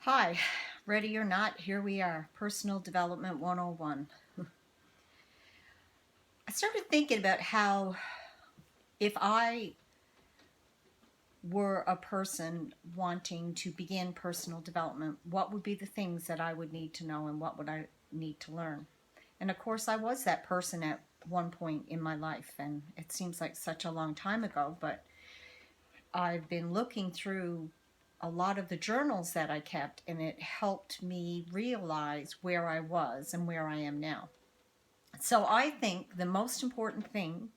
Hi, ready or not, here we are, Personal Development 101. I started thinking about how if I were a person wanting to begin personal development, what would be the things that I would need to know and what would I need to learn? And of course, I was that person at one point in my life, and it seems like such a long time ago, but I've been looking through a lot of the journals that I kept, and it helped me realize where I was and where I am now. So I think the most important thing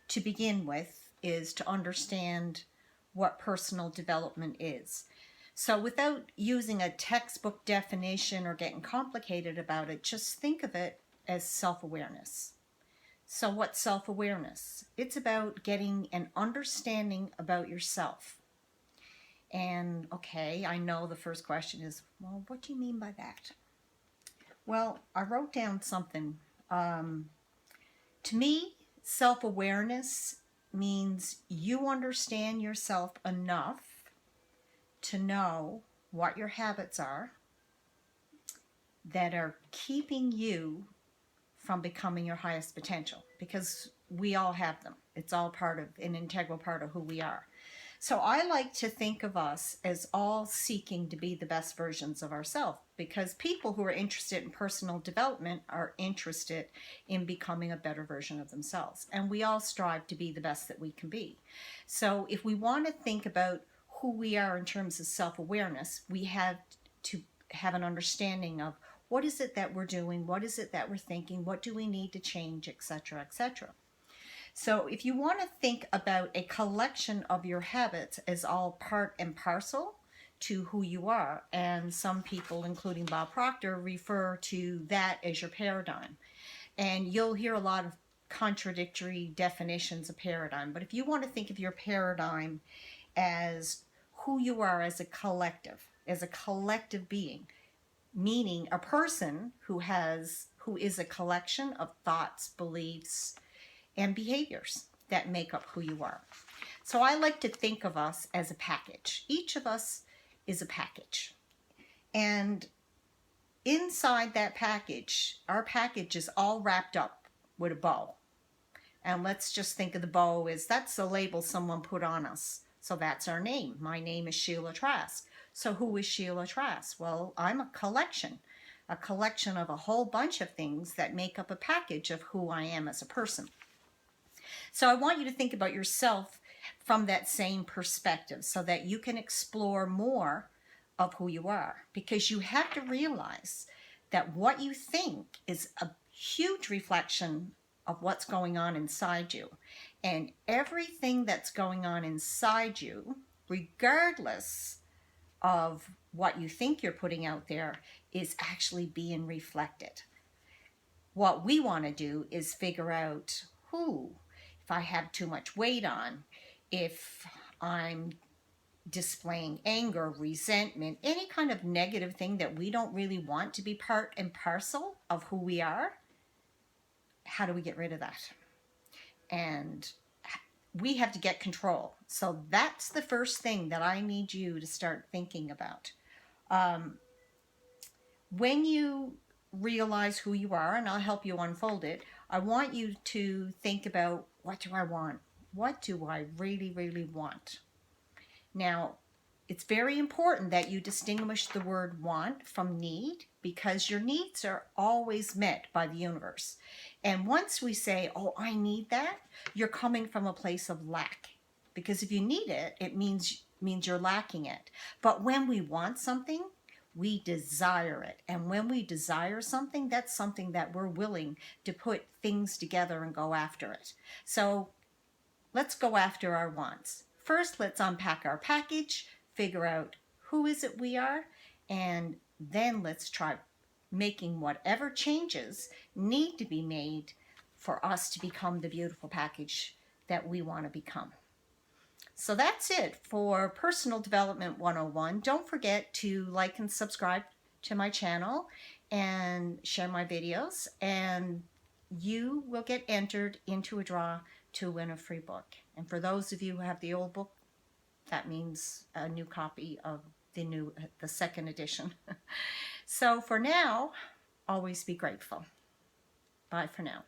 to begin with is to understand what personal development is. So without using a textbook definition or getting complicated about it, just think of it as self-awareness. So what's self-awareness? It's about getting an understanding about yourself. And okay, I know the first question is, well, what do you mean by that? Well, I wrote down something. To me, self awareness means you understand yourself enough to know what your habits are that are keeping you from becoming your highest potential, because we all have them. It's all part of an integral part of who we are. So I like to think of us as all seeking to be the best versions of ourselves, because people who are interested in personal development are interested in becoming a better version of themselves. And we all strive to be the best that we can be. So if we want to think about who we are in terms of self-awareness, we have to have an understanding of what is it that we're doing, what is it that we're thinking, what do we need to change, etc., etc. So if you want to think about a collection of your habits as all part and parcel to who you are, and some people, including Bob Proctor, refer to that as your paradigm. And you'll hear a lot of contradictory definitions of paradigm. But if you want to think of your paradigm as who you are as a collective being, meaning a person who is a collection of thoughts, beliefs, and behaviors that make up who you are. So I like to think of us as a package. Each of us is a package. And inside that package, our package is all wrapped up with a bow. And let's just think of the bow as that's the label someone put on us. So that's our name. My name is Sheila Trask. So who is Sheila Trask? Well, I'm a collection of a whole bunch of things that make up a package of who I am as a person. So I want you to think about yourself from that same perspective so that you can explore more of who you are, because you have to realize that what you think is a huge reflection of what's going on inside you. And everything that's going on inside you, regardless of what you think you're putting out there, is actually being reflected. What we want to do is figure out if I have too much weight on, if I'm displaying anger, resentment, any kind of negative thing that we don't really want to be part and parcel of who we are, how do we get rid of that? And we have to get control. So that's the first thing that I need you to start thinking about. When you realize who you are, and I'll help you unfold it, I want you to think about, what do I want? What do I really, really want? Now, it's very important that you distinguish the word want from need, because your needs are always met by the universe. And once we say, oh, I need that, you're coming from a place of lack. Because if you need it, it means you're lacking it. But when we want something, we desire it. And when we desire something, that's something that we're willing to put things together and go after it. So let's go after our wants. First, let's unpack our package, figure out who is it we are, and then let's try making whatever changes need to be made for us to become the beautiful package that we want to become. So that's it for Personal Development 101. Don't forget to like and subscribe to my channel and share my videos, and you will get entered into a draw to win a free book. And for those of you who have the old book, that means a new copy of the second edition. So for now, always be grateful. Bye for now.